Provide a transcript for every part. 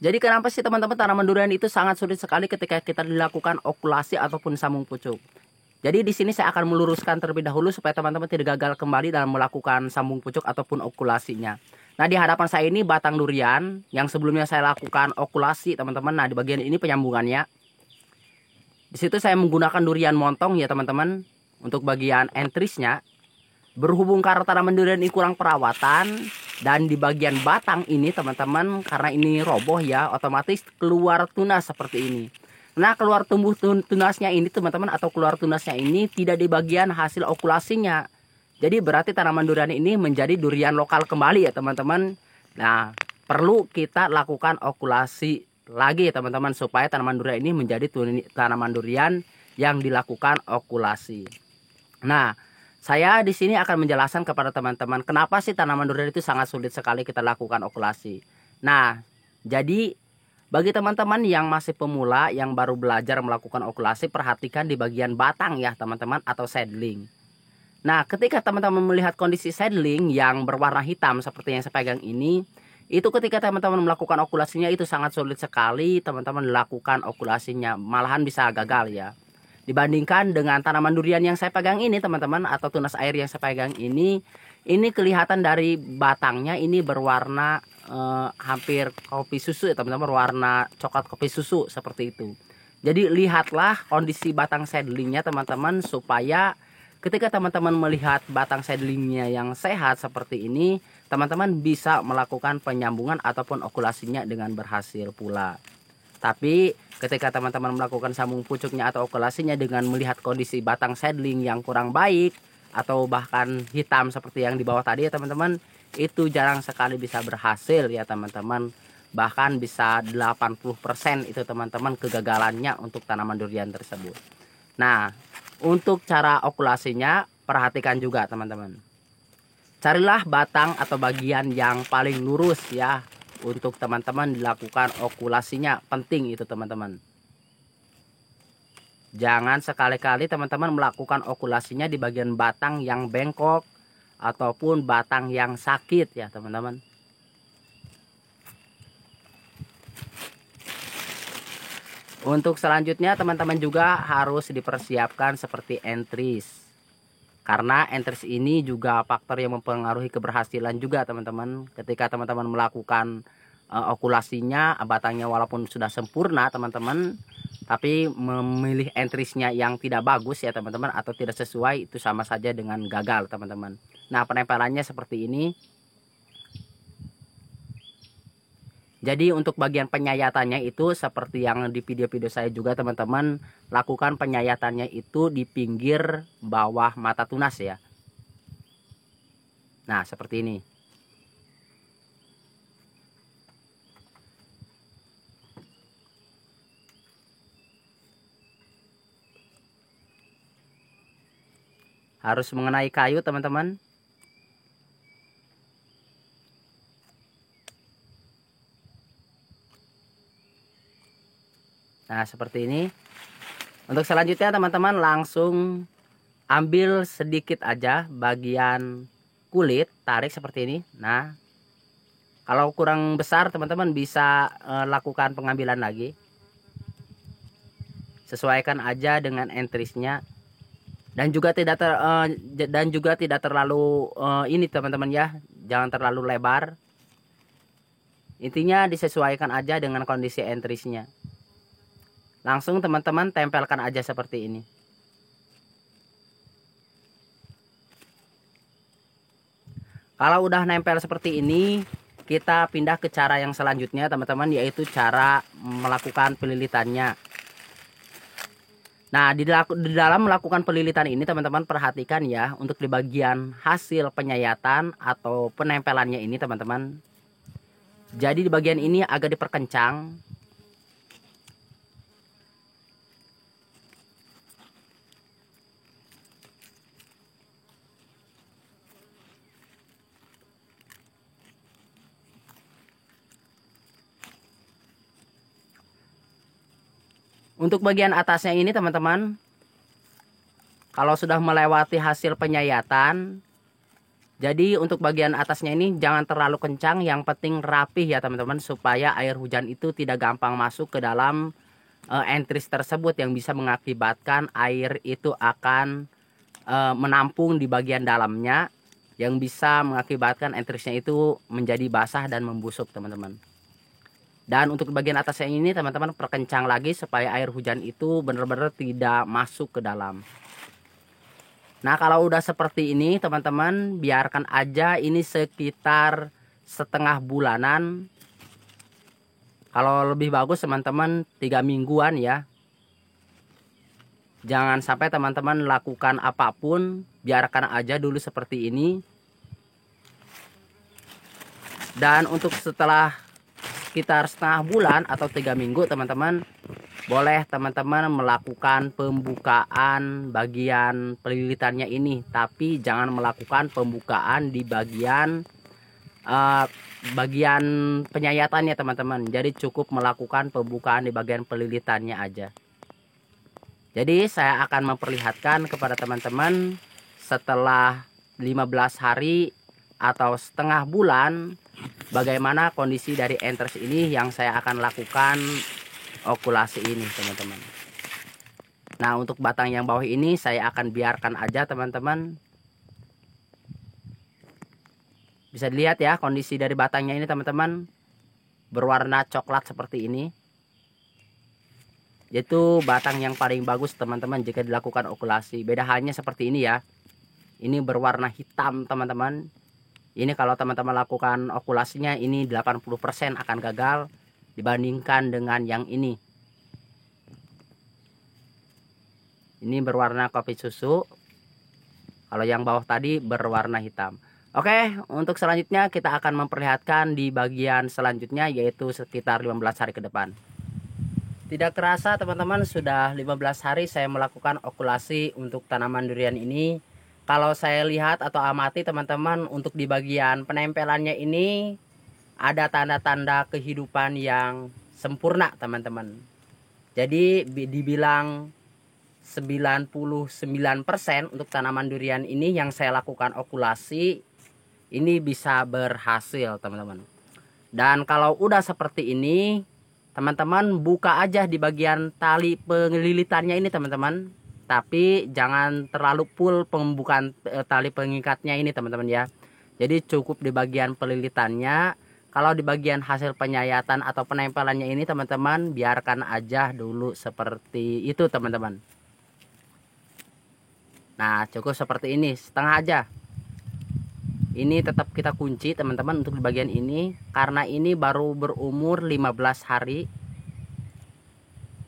Jadi kenapa sih teman-teman tanaman durian itu sangat sulit sekali ketika kita dilakukan okulasi ataupun sambung pucuk. Jadi di sini saya akan meluruskan terlebih dahulu supaya teman-teman tidak gagal kembali dalam melakukan sambung pucuk ataupun okulasinya. Nah, di hadapan saya ini batang durian yang sebelumnya saya lakukan okulasi, teman-teman. Nah, di bagian ini penyambungannya. Di situ saya menggunakan durian montong ya, teman-teman. Untuk bagian entrisnya, berhubung karena tanaman durian ini kurang perawatan dan di bagian batang ini teman-teman karena ini roboh ya, otomatis keluar tunas seperti ini. Nah, keluar tumbuh tunasnya ini teman-teman, atau keluar tunasnya ini tidak di bagian hasil okulasinya. Jadi berarti tanaman durian ini menjadi durian lokal kembali ya teman-teman. Nah, perlu kita lakukan okulasi lagi ya teman-teman, supaya tanaman durian ini menjadi tanaman durian yang dilakukan okulasi. Nah, saya di sini akan menjelaskan kepada teman-teman kenapa sih tanaman durian itu sangat sulit sekali kita lakukan okulasi. Nah, jadi bagi teman-teman yang masih pemula yang baru belajar melakukan okulasi, perhatikan di bagian batang ya teman-teman, atau seedling. Nah, ketika teman-teman melihat kondisi seedling yang berwarna hitam seperti yang saya pegang ini, itu ketika teman-teman melakukan okulasinya itu sangat sulit sekali teman-teman lakukan okulasinya, malahan bisa gagal ya. Dibandingkan dengan tanaman durian yang saya pegang ini teman-teman, atau tunas air yang saya pegang ini kelihatan dari batangnya ini berwarna hampir kopi susu ya teman-teman, warna coklat kopi susu seperti itu. Jadi lihatlah kondisi batang seedlingnya teman-teman, supaya ketika teman-teman melihat batang seedlingnya yang sehat seperti ini, teman-teman bisa melakukan penyambungan ataupun okulasinya dengan berhasil pula. Tapi ketika teman-teman melakukan sambung pucuknya atau okulasinya dengan melihat kondisi batang seedling yang kurang baik atau bahkan hitam seperti yang di bawah tadi ya teman-teman, itu jarang sekali bisa berhasil ya teman-teman. Bahkan bisa 80% itu teman-teman kegagalannya untuk tanaman durian tersebut. Nah, untuk cara okulasinya perhatikan juga teman-teman. Carilah batang atau bagian yang paling lurus ya, untuk teman-teman dilakukan okulasinya. Penting itu teman-teman. Jangan sekali-kali teman-teman melakukan okulasinya di bagian batang yang bengkok ataupun batang yang sakit ya teman-teman. Untuk selanjutnya teman-teman juga harus dipersiapkan seperti entris. Karena entris ini juga faktor yang mempengaruhi keberhasilan juga teman-teman. Ketika teman-teman melakukan okulasinya, batangnya walaupun sudah sempurna teman-teman, tapi memilih entrisnya yang tidak bagus ya teman-teman, atau tidak sesuai, itu sama saja dengan gagal teman-teman. Nah, penempelannya seperti ini. Jadi untuk bagian penyayatannya itu seperti yang di video-video saya juga teman-teman, lakukan penyayatannya itu di pinggir bawah mata tunas ya. Nah, seperti ini. Harus mengenai kayu teman-teman. Nah, seperti ini. Untuk selanjutnya teman-teman langsung ambil sedikit aja bagian kulit, tarik seperti ini. Nah, kalau kurang besar teman-teman bisa lakukan pengambilan lagi. Sesuaikan aja dengan entrisnya. Dan juga tidak terlalu ini teman-teman ya. Jangan terlalu lebar. Intinya disesuaikan aja dengan kondisi entrisnya. Langsung teman-teman tempelkan aja seperti ini. Kalau udah nempel seperti ini, kita pindah ke cara yang selanjutnya teman-teman, yaitu cara melakukan pelilitannya. Nah, di dalam melakukan pelilitan ini teman-teman perhatikan ya, untuk di bagian hasil penyayatan atau penempelannya ini teman-teman. Jadi di bagian ini agak diperkencang. Untuk bagian atasnya ini teman-teman, kalau sudah melewati hasil penyayatan, Jadi untuk bagian atasnya ini jangan terlalu kencang, yang penting rapih ya teman-teman, supaya air hujan itu tidak gampang masuk ke dalam entries tersebut, yang bisa mengakibatkan air itu akan menampung di bagian dalamnya, yang bisa mengakibatkan entriesnya itu menjadi basah dan membusuk teman-teman. Dan untuk bagian atasnya ini teman-teman perkencang lagi supaya air hujan itu benar-benar tidak masuk ke dalam. Nah kalau udah seperti ini teman-teman, biarkan aja ini sekitar setengah bulanan. Kalau lebih bagus teman-teman 3 mingguan ya. Jangan sampai teman-teman lakukan apapun, biarkan aja dulu seperti ini. Dan untuk setelah sekitar setengah bulan atau 3 minggu teman-teman, boleh teman-teman melakukan pembukaan bagian pelilitannya ini, tapi jangan melakukan pembukaan di bagian penyayatannya teman-teman. Jadi cukup melakukan pembukaan di bagian pelilitannya aja. Jadi saya akan memperlihatkan kepada teman-teman setelah 15 hari atau setengah bulan bagaimana kondisi dari entres ini yang saya akan lakukan okulasi ini teman-teman. Nah untuk batang yang bawah ini saya akan biarkan aja teman-teman. Bisa dilihat ya kondisi dari batangnya ini teman-teman, berwarna coklat seperti ini. Yaitu batang yang paling bagus teman-teman jika dilakukan okulasi. Beda halnya seperti ini ya, ini berwarna hitam teman-teman. Ini kalau teman-teman lakukan okulasinya ini 80% akan gagal dibandingkan dengan yang ini. Ini berwarna kopi susu. Kalau yang bawah tadi berwarna hitam. Oke, untuk selanjutnya kita akan memperlihatkan di bagian selanjutnya, yaitu sekitar 15 hari ke depan. Tidak terasa teman-teman, sudah 15 hari saya melakukan okulasi untuk tanaman durian ini. Kalau saya lihat atau amati teman-teman, untuk di bagian penempelannya ini ada tanda-tanda kehidupan yang sempurna teman-teman. Jadi dibilang 99% untuk tanaman durian ini yang saya lakukan okulasi ini bisa berhasil teman-teman. Dan kalau udah seperti ini teman-teman, buka aja di bagian tali penglilitannya ini teman-teman, tapi jangan terlalu full pembukaan tali pengikatnya ini teman-teman ya. Jadi cukup di bagian pelilitannya. Kalau di bagian hasil penyayatan atau penempelannya ini teman-teman, biarkan aja dulu seperti itu teman-teman. Nah cukup seperti ini, setengah aja. Ini tetap kita kunci teman-teman untuk di bagian ini, karena ini baru berumur 15 hari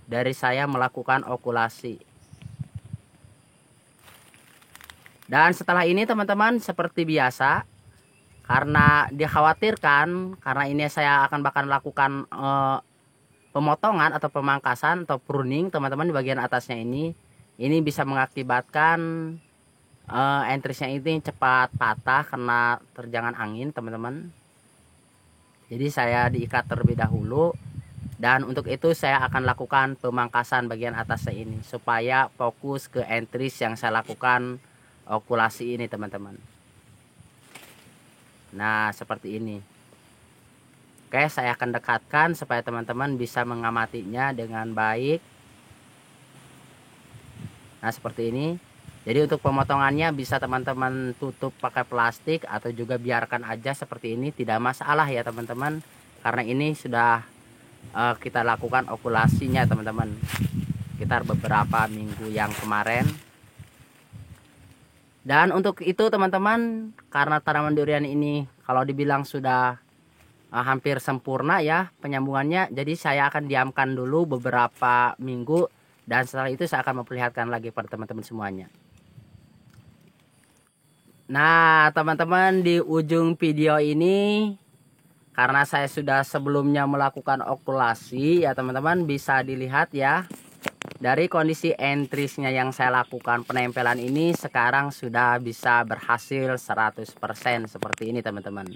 dari saya melakukan okulasi. Dan setelah ini teman-teman seperti biasa, karena dikhawatirkan, karena ini saya akan bahkan lakukan pemotongan atau pemangkasan atau pruning teman-teman di bagian atasnya ini bisa mengakibatkan entriesnya ini cepat patah karena terjangan angin teman-teman. Jadi saya diikat terlebih dahulu, dan untuk itu saya akan lakukan pemangkasan bagian atasnya ini supaya fokus ke entries yang saya lakukan okulasi ini teman-teman. Nah seperti ini. Oke, saya akan dekatkan supaya teman-teman bisa mengamatinya dengan baik. Nah seperti ini. Jadi untuk pemotongannya bisa teman-teman tutup pakai plastik atau juga biarkan aja seperti ini, tidak masalah ya teman-teman, karena ini sudah kita lakukan okulasinya teman-teman sekitar beberapa minggu yang kemarin. Dan untuk itu teman-teman, karena tanaman durian ini kalau dibilang sudah hampir sempurna ya penyambungannya, jadi saya akan diamkan dulu beberapa minggu, dan setelah itu saya akan memperlihatkan lagi pada teman-teman semuanya. Nah teman-teman, di ujung video ini, karena saya sudah sebelumnya melakukan okulasi ya teman-teman, bisa dilihat ya dari kondisi entriesnya yang saya lakukan penempelan ini sekarang sudah bisa berhasil 100% seperti ini teman-teman.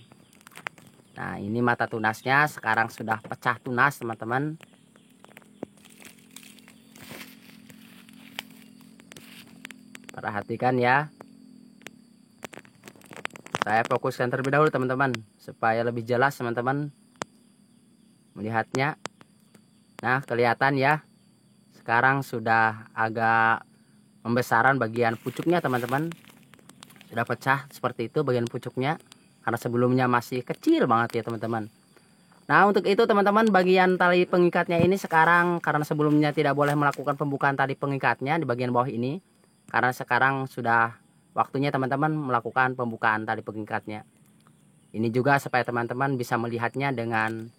Nah ini mata tunasnya sekarang sudah pecah tunas teman-teman. Perhatikan ya. Saya fokuskan terlebih dahulu teman-teman, supaya lebih jelas teman-teman melihatnya. Nah, kelihatan ya, sekarang sudah agak pembesaran bagian pucuknya teman-teman. Sudah pecah seperti itu bagian pucuknya, karena sebelumnya masih kecil banget ya teman-teman. Nah, untuk itu teman-teman, bagian tali pengikatnya ini sekarang, karena sebelumnya tidak boleh melakukan pembukaan tali pengikatnya di bagian bawah ini, karena sekarang sudah waktunya teman-teman melakukan pembukaan tali pengikatnya. Ini juga supaya teman-teman bisa melihatnya dengan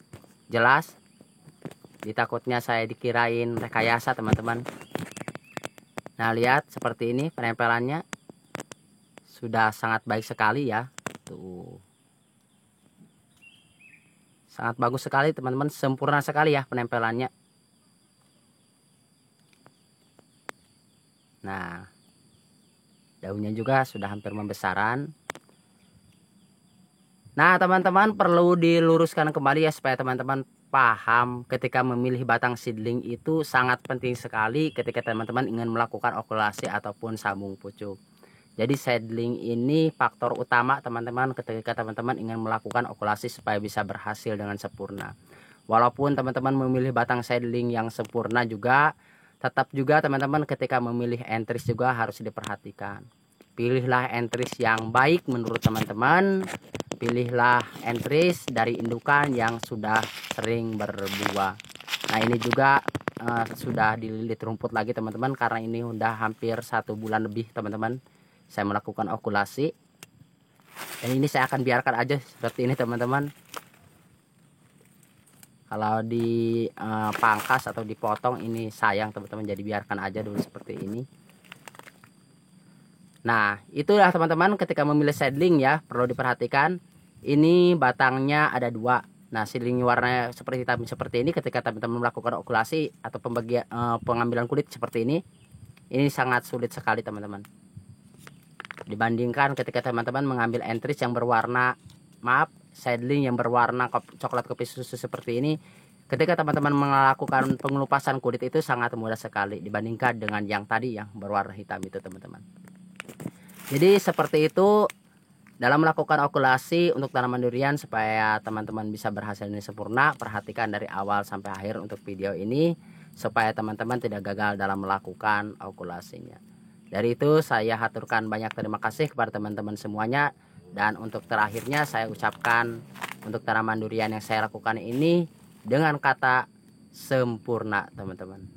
jelas. Ditakutnya saya dikirain rekayasa teman-teman. Nah, lihat seperti ini penempelannya sudah sangat baik sekali ya. Tuh. Sangat bagus sekali teman-teman, sempurna sekali ya penempelannya. Nah, daunnya juga sudah hampir membesaran. Nah, teman-teman perlu diluruskan kembali ya, supaya teman-teman paham ketika memilih batang seedling itu sangat penting sekali ketika teman-teman ingin melakukan okulasi ataupun sambung pucuk. Jadi seedling ini faktor utama teman-teman ketika teman-teman ingin melakukan okulasi supaya bisa berhasil dengan sempurna. Walaupun teman-teman memilih batang seedling yang sempurna juga, tetap juga teman-teman ketika memilih entris juga harus diperhatikan. Pilihlah entris yang baik menurut teman-teman. Pilihlah entris dari indukan yang sudah sering berbuah. Nah, ini juga sudah dililit rumput lagi teman-teman, karena ini udah hampir 1 bulan lebih teman-teman saya melakukan okulasi. Dan ini saya akan biarkan aja seperti ini teman-teman. Kalau dipangkas atau dipotong ini sayang teman-teman, jadi biarkan aja dulu seperti ini. Nah, itulah teman-teman ketika memilih seedling ya, perlu diperhatikan. Ini batangnya ada 2. Nah, seedling warnanya seperti hitam seperti ini, ketika teman-teman melakukan okulasi atau pembagian pengambilan kulit seperti ini sangat sulit sekali teman-teman. Dibandingkan ketika teman-teman mengambil entris yang berwarna, seedling yang berwarna coklat kopi susu seperti ini, ketika teman-teman melakukan pengelupasan kulit itu sangat mudah sekali dibandingkan dengan yang tadi yang berwarna hitam itu teman-teman. Jadi seperti itu dalam melakukan okulasi untuk tanaman durian, supaya teman-teman bisa berhasil ini sempurna. Perhatikan dari awal sampai akhir untuk video ini, supaya teman-teman tidak gagal dalam melakukan okulasinya. Dari itu saya haturkan banyak terima kasih kepada teman-teman semuanya. Dan untuk terakhirnya saya ucapkan untuk tanaman durian yang saya lakukan ini dengan kata sempurna teman-teman.